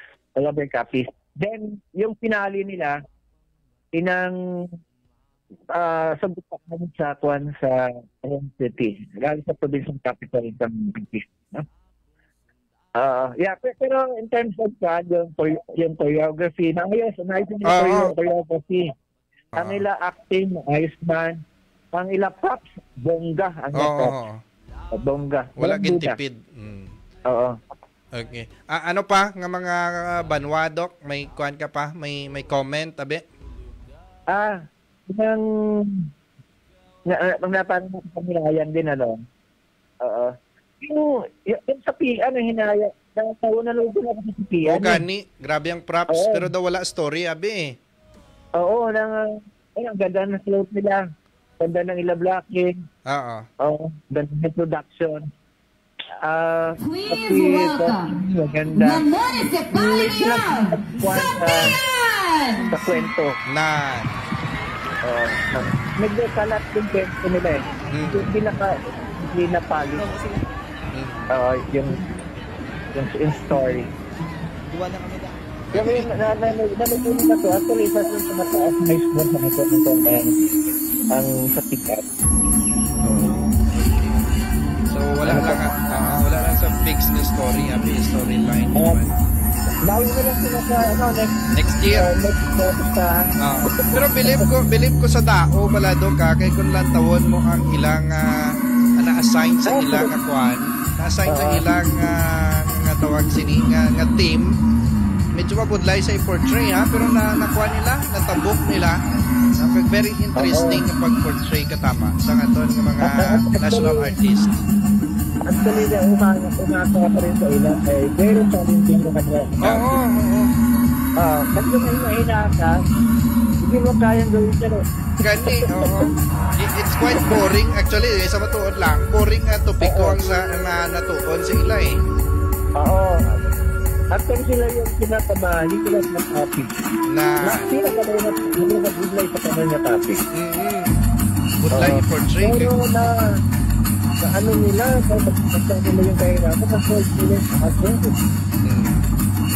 Then, yung finale nila, sabutak namin sa Tuan sa city. Lalo sa provincial capital ng Capiz. Pero in terms of yung choreography, naayos yung choreography. Ang ila acting, ayos man. Ang ila props, bongga. Bongga. Wala gintipid. Okay. Ano pa nga mga banwa, Doc? May kuan ka pa? May comment, abe? Ang napanong sa pamilayan din, yung sa PIA na hinaya, na lugo na kasi sa PIA. Gani. Grabe ang props, pero daw wala story, abe. Ang ganda ng slope nila. Ganda ng ila blocking. Ganda ng production. Please welcome the municipality of Sabian! Sa kwento. Medyo kalat yung kwento nila Hindi napagod. Yung story. Duwa na kami na. Kami nalagyan na to. Actually, sa mataas na isbon sa ito ang sa tikat. So, wala lang sa fixed na story, storyline. Bawi na lang sila sa next year. Pero believe ko sa dao balado ka kay kun lang tawon mo ang ilang na-assign sa ilang na-assign sa ilang nga tawag sini nga team. Medyo mabudlay sa i-portray pero nakuha nila, natabok nila. Very interesting na pag-portray katama sa aton ng mga national artist. Actually, umasa pa rin sa ila very challenging na kanila. Kasi may mahina ka, hindi mo kayang gawin siya. Gani, it's quite boring. Actually, sa matuod lang, boring na topic ko ang natuon sa ila Actually, sila yung pinatabahan, hindi sila sa topic. Sila ka na yung nabudlay sa kanila topic. Budlay i-portray. Pero na ano nila, pagkakasal nila yung kahirapan, na-solve nila yung kaso.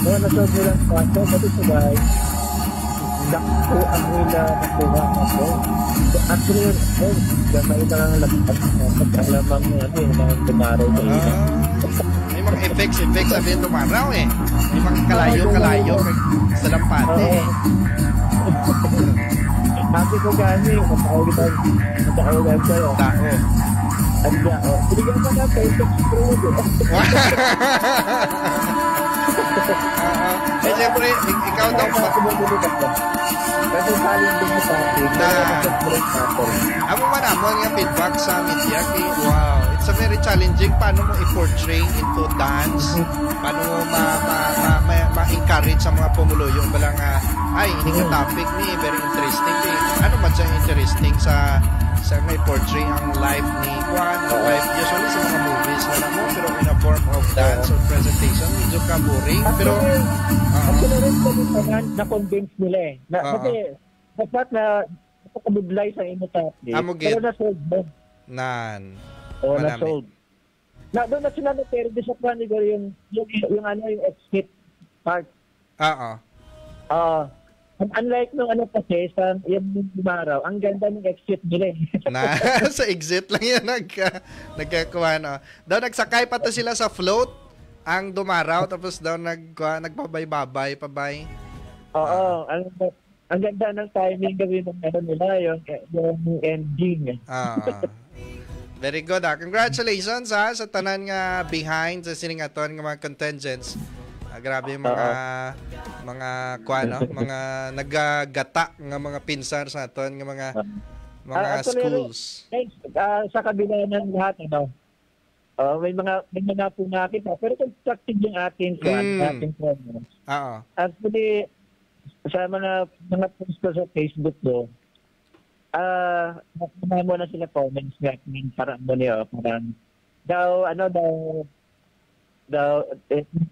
Na-solve nila yung kaso, pati sabay, dakto ang nila nakuha ako. Actually, gamay na lang lapat pagkalamang yung mga tumaraw na ila. May mga effects sabihin tumaraw May mga kalayo sa lampate. Happy ko gani, matawagan sa'yo. Tao. Anda, binigyan ka na peso pro. Siyempre, ikaw daw pa. Kasi saling din sa akin. Amo man amon nga feedback sa media kay wow, it's a very challenging paano mo i-portray into dance, paano mo ma-encourage sa mga pumuluyong balang ay hindi ka topic ni very interesting eh. Ano man siya interesting sa may portray ang life ni Juan, life usually sa mga movies na mo pero in a form of dance or presentation medyo ka boring pero actually rin na-convince nila eh. Kasi dapat na nakabudlay sa imo topic. Pero na-sold mo. Oo, na-sold. Doon na sila na-pero sa Panigo yung exit part. Unlike nung kasi sa yung dumaraw, ang ganda ng exit nila eh. Sa exit lang yan nagkakuha no. Daw nagsakay pa to sila sa float ang dumaraw tapos daw nagbabay-babay pabay. Oo, ang ganda ng timing gawin ng nila yung ending. Very good. Congratulations sa tanan nga behind sa siningaton nga mga contingents. Grabe mga kuano, mga naggagata nga mga pinsar sa aton nga mga schools. Sa kabila ng lahat may mga po nakita pero constructive yung ating programs. Actually sa mga post ko sa Facebook do nakita mo na sila comments nga parang parang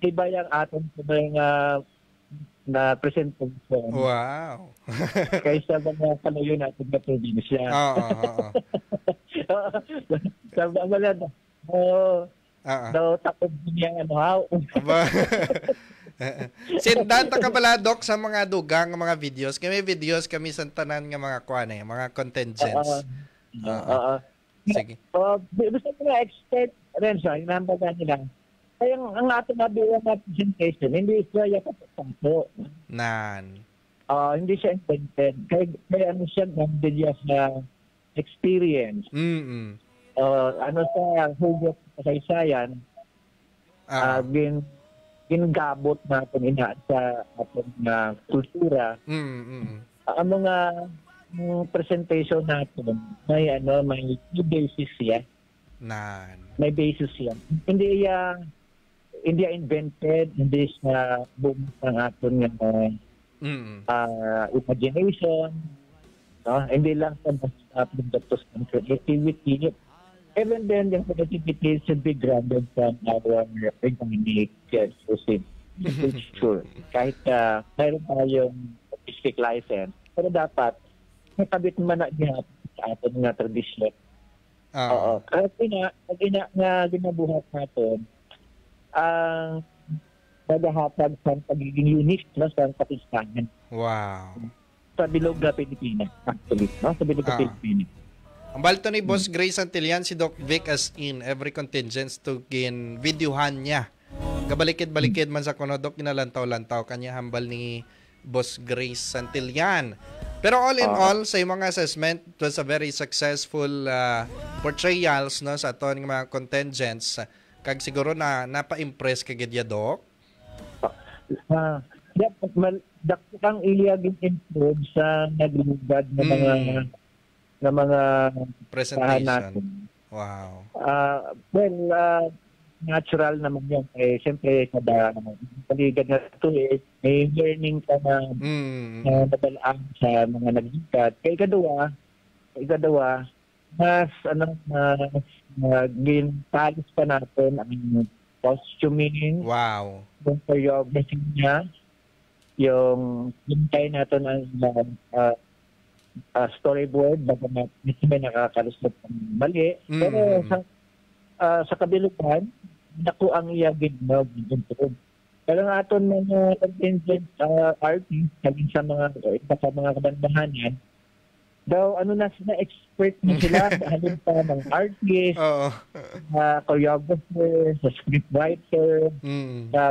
iba yung ating na presentation. Wow. Kaysa mga kalayo natin na probinsya. Sabi ang wala daw takot niya Sindan ta kabaladok sa mga dugang mga videos. Kami videos kami sa tanan nga mga mga contingents. Sige. Gusto ko na expert rin siya, inambaga nila. Kaya ang ating nabiwa na presentation, hindi siya yakapagpangso. Hindi siya invented. Kaya ano siya, nandun sa experience. Sa hugot sa kasaysayan, ginagabot natin sa ating kultura. Ang mga presentation natin, may basis yan. May basis yan. Hindi invented, hindi siya bumos ng ating imagination. Hindi lang sa productos ng creativity. Even then, yung creativity should be grounded from our organic culture. Kahit mayroon tayong artistic license, pero dapat nakabit man na niya sa ating nga tradisyon. Kasi nga ginabuhat natin, ang naghahatag sa pagiging unique sa Pakistan. Wow. Sa bilog na Pilipinas, actually. Sa bilog na Pilipinas. Ang balto ni Boss Grace Santillan, si Doc Vic as in every contingents to gin videohan niya. Kabalikid-balikid man sa kunodok, kinalantaw-lantaw kanya hambal ni Boss Grace Santillan. Pero all in all, sa mga assessment, it was a very successful portrayals sa aton mga contingents. Kag siguro napa-impress kagid ya Doc. Dakang iliyag improve sa naglugad na mga presentation. Wow. Natural naman yan. Siyempre, kada paligid na ito may learning ka na nadalaan sa mga naglugad. Kaya ikadawa, mas gintalis pa natin ang costuming. Wow. Yung choreography niya, yung hintay natin ang storyboard bago may nakakalusot ng mali. Pero sa kabilugan, naku ang iyagid na improve. Pero nga aton mga contingent artists, sabihin sa mga kabandahanan, daw na expert na sila halin pa ng artist, choreographer, scriptwriter,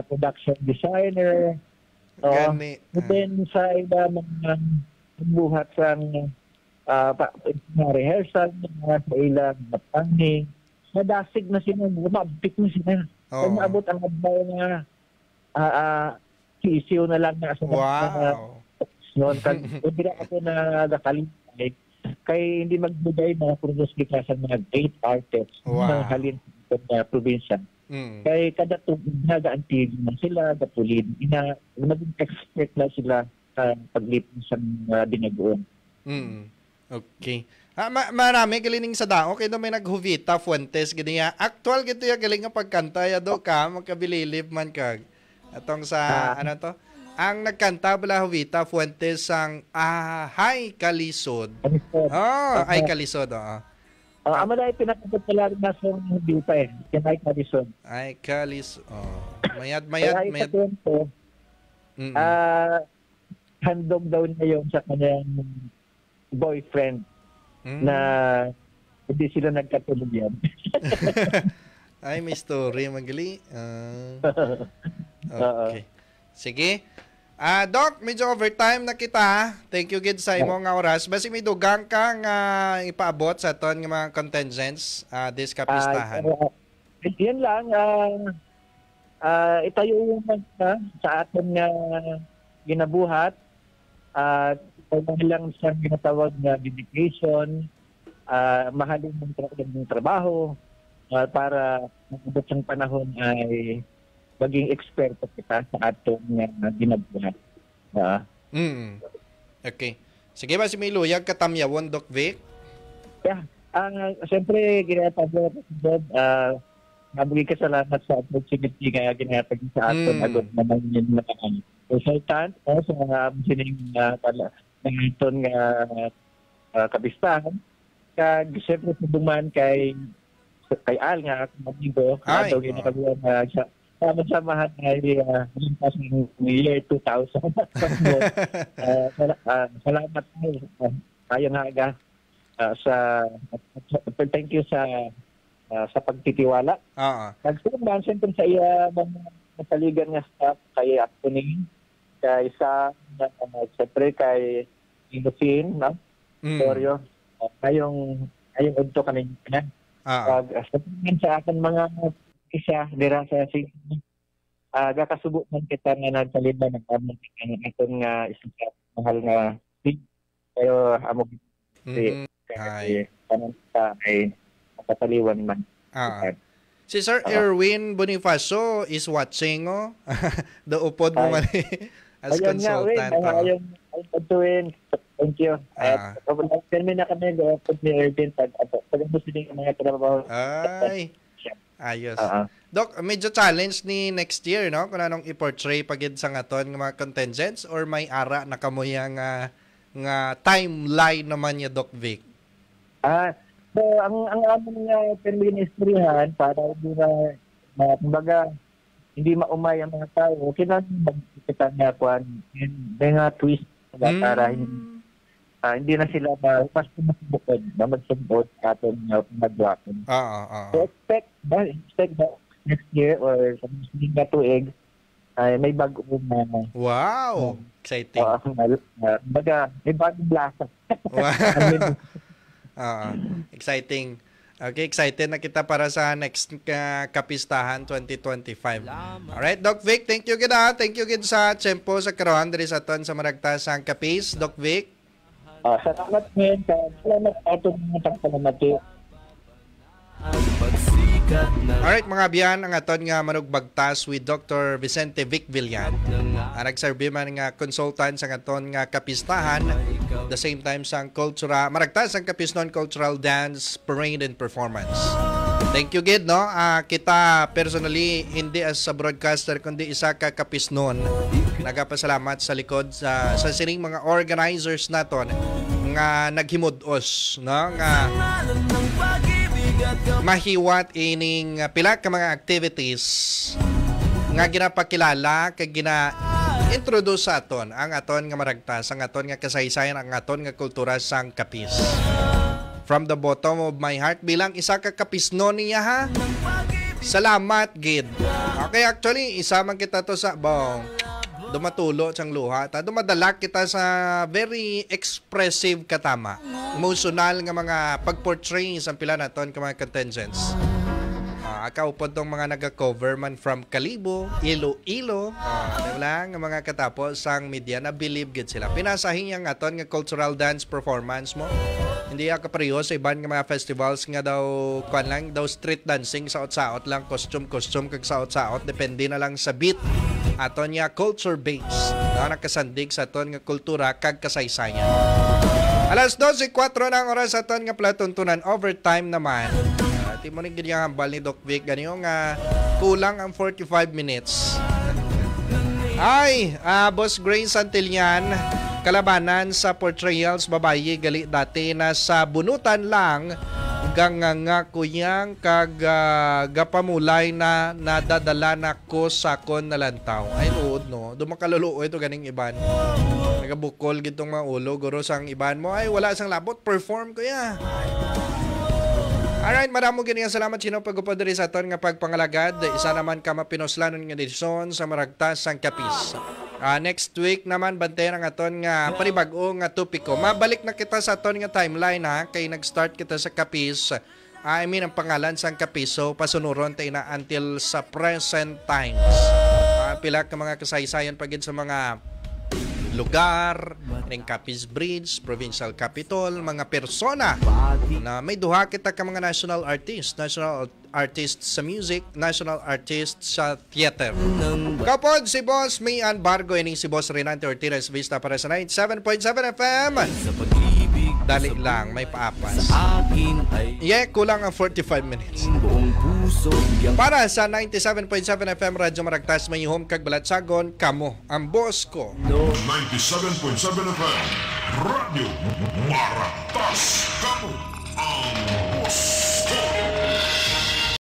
production designer. Then sa iba mga buhat sa rehearsal, sa ilang matanging, nadasig na sila, mabit na sila. Oo. Kung maabot ang adlaw nga, sisiw na lang na sa Wow. noon. Hindi na ako na nakalintay, kay hindi magbigay mga produce kita sa mga great artists Wow. na halin sa probinsya. Kay kada tubig nagaantig na sila, gatulid, naging expert na sila sa paglipon sa dinagoon. Okay. Marami galining sa dao kay may naghuvita Fuentes ganiya. Actual gito ya galing nga pagkanta ya do ka magkabililip man kag. Atong sa ano to? Ang nagkanta bala Jovita Fuentes ang Ay Kalisod. Ay Kalisod. Amo na pinakabot pala rin na sa Jovita Yan Ay Kalisod. Ay Kalisod. Mayad. Handog daw niya yung sa kanyang boyfriend na hindi sila nagkatulog yan. Ay, may story magali. Okay. Sige. Doc, medyo overtime na kita. Thank you gid sa imong nga oras. Basi may dugang kang ipaabot sa aton nga mga contingents this kapistahan. Yan lang. Itayo yung sa aton nga ginabuhat. Ito lang sa ginatawag na dedication, mahalin ng trabaho, para magabot ng panahon ay maging eksperto kita sa atong ginabuhat. Okay. Sige ba si Miluyag katamyawon, Doc Vic? Yeah. Siyempre, ginatawag nabigay ka salamat sa opportunity nga ginatag sa aton agad naman yung consultant sa mga sining nangiton nga kapistahan. Kag siyempre duman kay Al nga amigo ato ginagawa na sama-samahan ay limpas ng year 2000. Salamat kayo nga thank you sa pagtitiwala. Nagsuman siyempre sa iya mga paligan nga staff kay Actoning, kay sa siyempre kay Inusin, no? Toryo. Ngayong udto kanina. Sa akin mga isa dira sa gakasubo man kita nga nagsalida ng aton nga isang mahal nga pero amo kay pananta ay kataliwan man. Si Sir Erwin Bonifacio is watching Daupod mo man as consultant. Thank you. Kami na kami daupod ni Erwin pag gusto din mga trabaho. Ay. Ayos. Doc, medyo challenge ni next year, no? Kung anong i-portray pagid sa ngaton ng mga contingents or may ara na kamoya nga timeline naman niya, Doc Vic? So, ang aming perministrihan para kumbaga hindi maumay ang mga tao, kinakita niya kuan nga twist para hindi na sila pas bukod na magsubot aton magwakon. So expect next year or sa mga na tuig ay may bago na. Wow! Exciting. Baga, may bagong lasa. Exciting. Okay, excited na kita para sa next kapistahan 2025. Alright, Doc Vic, thank you gid Thank you gid sa tiyempo sa karohan diri sa aton sa Maragtasang Kapis, Doc Vic. Salamat ngayon. Salamat ato mga tagpalamati. Alright mga biyan, ang aton nga manugbagtas with Dr. Vicente Vic Villan. Nagserbi man nga consultant sa aton nga kapistahan. The same time sa Maragtas ang Kapisnon Cultural Dance Parade and Performance. Thank you gid, no? Kita personally hindi as a broadcaster kundi isa ka kapisnon. Nagapasalamat sa likod sa sining mga organizers naton nga naghimudos, no? Nga mahiwat ining pila ka mga activities nga ginapakilala kag gina-introduce sa aton ang aton nga maragtas, ang aton nga kasaysayan, ang aton nga kultura sang Kapis. From the bottom of my heart bilang isa ka kapisnon niya ha. Salamat gid. Okay, actually isa man kita to sa dumatulo siyang luha. Ta dumadalak kita sa very expressive katama. Emotional nga mga pag-portray sa pila naton ka mga contingents. Akaw po tong mga naga-cover man from Kalibo, Iloilo, lang nga mga katapos sang media na believe gid sila. Pinasahin yang aton nga cultural dance performance mo. Hindi ka pareho sa iban nga mga festivals nga daw kuan lang daw street dancing saot-saot lang, costume kag saot-saot depende na lang sa beat. Aton nga culture based na nakasandig sa aton nga kultura kag kasaysayan. Alas 12:04 na ang oras aton nga platuntunan overtime naman. Di mo rin ganyan hambal ni Doc Vic. Ganyan nga kulang ang 45 minutes. Ay, Boss Grace Santillan, kalabanan sa portrayals babayi gali dati na sa bunutan lang nga kuyang kag gapamulay na nadadala na ko sa kon na lantaw. Ay uod no, dumakaluluo ito ganing iban. Nagabukol gitong mga ulo, guro sang iban mo. Ay wala sang labot, perform ko ya. Alright, maraming ganyan salamat sino pagpupadiri sa aton nga pagpangalagad. Isa naman ka mapinoslanon nga edisyon sa Maragtas sang Kapis. Next week naman bantayan ang aton nga panibag-o nga topiko. Mabalik na kita sa aton nga timeline ha kay nag-start kita sa Kapis. I mean ang pangalan sang Kapis. So pasunuron tayo na until sa present times. Pila ka mga kasaysayan pagid sa mga lugar, ng Capiz Bridge, Provincial Capitol, mga persona na may duha kita ka mga national artist sa music, national artist sa theater. Kapod si Boss Mian Bargo, ining si Boss Renante Ortiz Vista para sa 97.7 FM. Dali lang, may paapas. Kulang ang 45 minutes. Para sa 97.7 FM Radyo Maragtas, may home kag balatsagon, kamo, ang boss ko. 97.7 FM, Radyo Maragtas.